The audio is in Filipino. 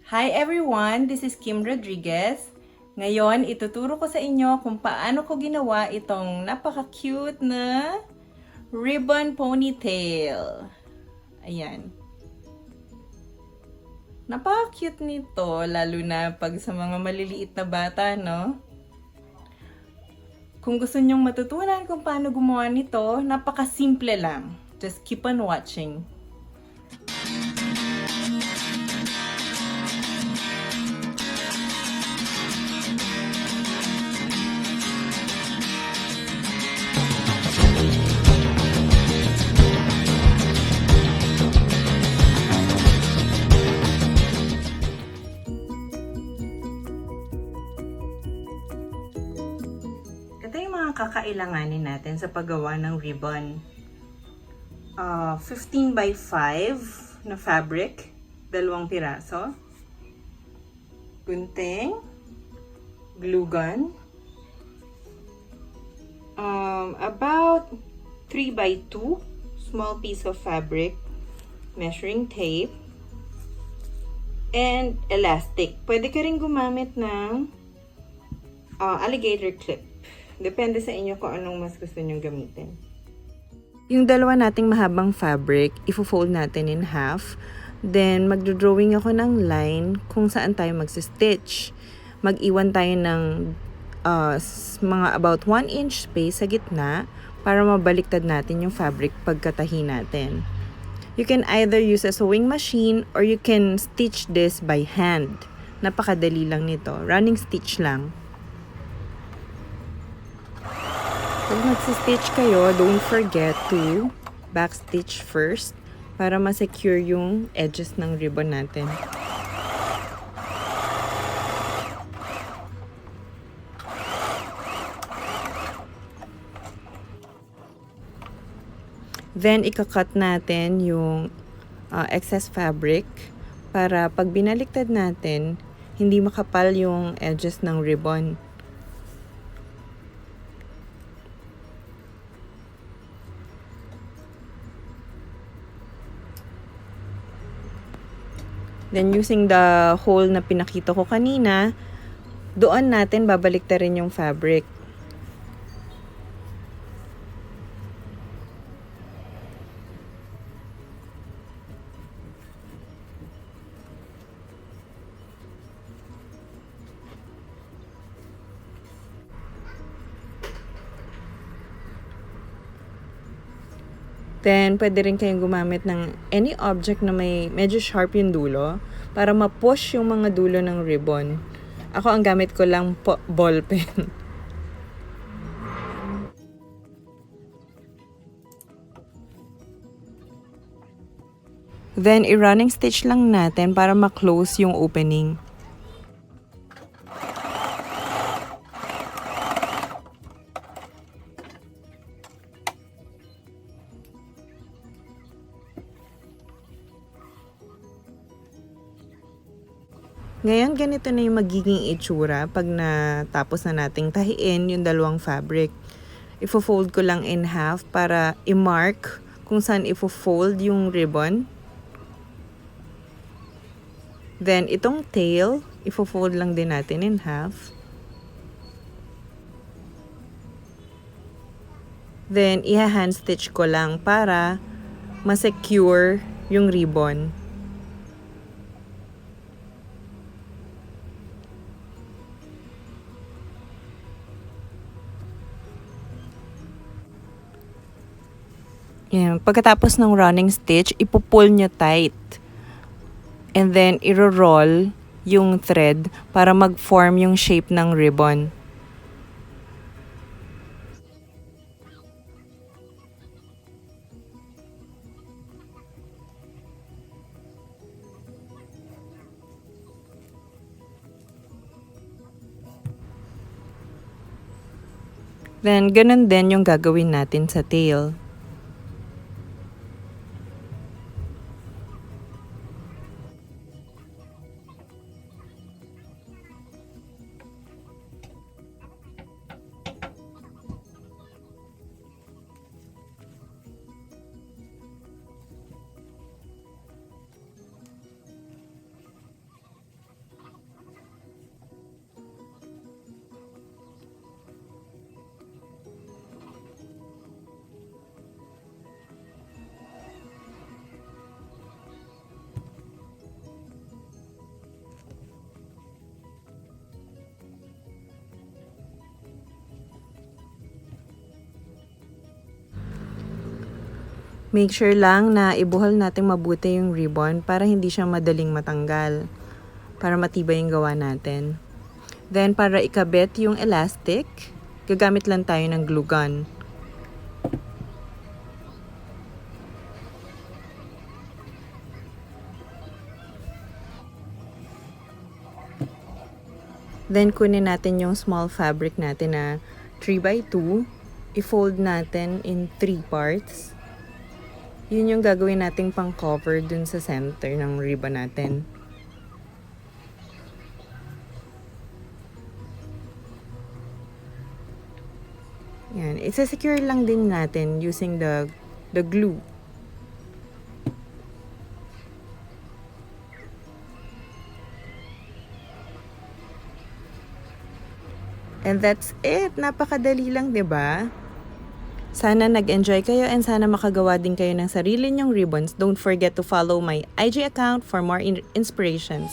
Hi everyone! This is Kim Rodriguez. Ngayon, ituturo ko sa inyo kung paano ko ginawa itong napaka-cute na ribbon ponytail. Ayan. Napaka-cute nito, lalo na pag sa mga maliliit na bata, no? Kung gusto nyong matutunan kung paano gumawa nito, napaka-simple lang. Just keep on watching. Ito yung mga kakailanganin natin sa paggawa ng ribbon. 15 by 5 na fabric, 2 piraso. Gunting, glue gun, about 3 by 2 small piece of fabric, measuring tape, and elastic. Pwede ka rin gumamit ng alligator clip. Depende sa inyo kung anong mas gusto nyong gamitin. Yung dalawa nating mahabang fabric, ifo-fold natin in half. Then, magdodrawing ako ng line kung saan tayo magsistitch. Mag-iwan tayo ng mga about 1 inch space sa gitna para mabaliktad natin yung fabric pagkatahi natin. You can either use a sewing machine or you can stitch this by hand. Napakadali lang nito. Running stitch lang. Pag magsistitch kayo, don't forget to backstitch first para ma-secure yung edges ng ribbon natin. Then, ikakat natin yung excess fabric para pag binaliktad natin, hindi makapal yung edges ng ribbon. Then, using the hole na pinakita ko kanina, doon natin babaliktarin yung fabric. Then, pwede rin kayong gumamit ng any object na may medyo sharp yung dulo para ma-push yung mga dulo ng ribbon. Ako, ang gamit ko lang ball pen. Then, i-running stitch lang natin para ma-close yung opening. Ngayon, ganito na yung magiging itsura pag natapos na nating tahiin yung dalawang fabric. Ifo-fold ko lang in half para i-mark kung saan ifo-fold yung ribbon. Then, itong tail, ifo-fold lang din natin in half. Then, i-hand stitch ko lang para ma-secure yung ribbon. Yan. Pagkatapos ng running stitch, ipupull nyo tight. And then, iro-roll yung thread para mag-form yung shape ng ribbon. Then, ganun din yung gagawin natin sa tail. Make sure lang na ibuhol natin mabuti yung ribbon para hindi siya madaling matanggal. Para matibay yung gawa natin. Then, para ikabit yung elastic, gagamit lang tayo ng glue gun. Then, kunin natin yung small fabric natin na 3x2. I-fold natin in 3 parts. Yun yung gagawin nating pang-cover dun sa center ng ribbon natin. Yan. Isa-secure lang din natin using the glue. And that's it. Napakadali lang, 'di ba? Sana nag-enjoy kayo and sana makagawa din kayo ng sarili nyong ribbons. Don't forget to follow my IG account for more inspirations.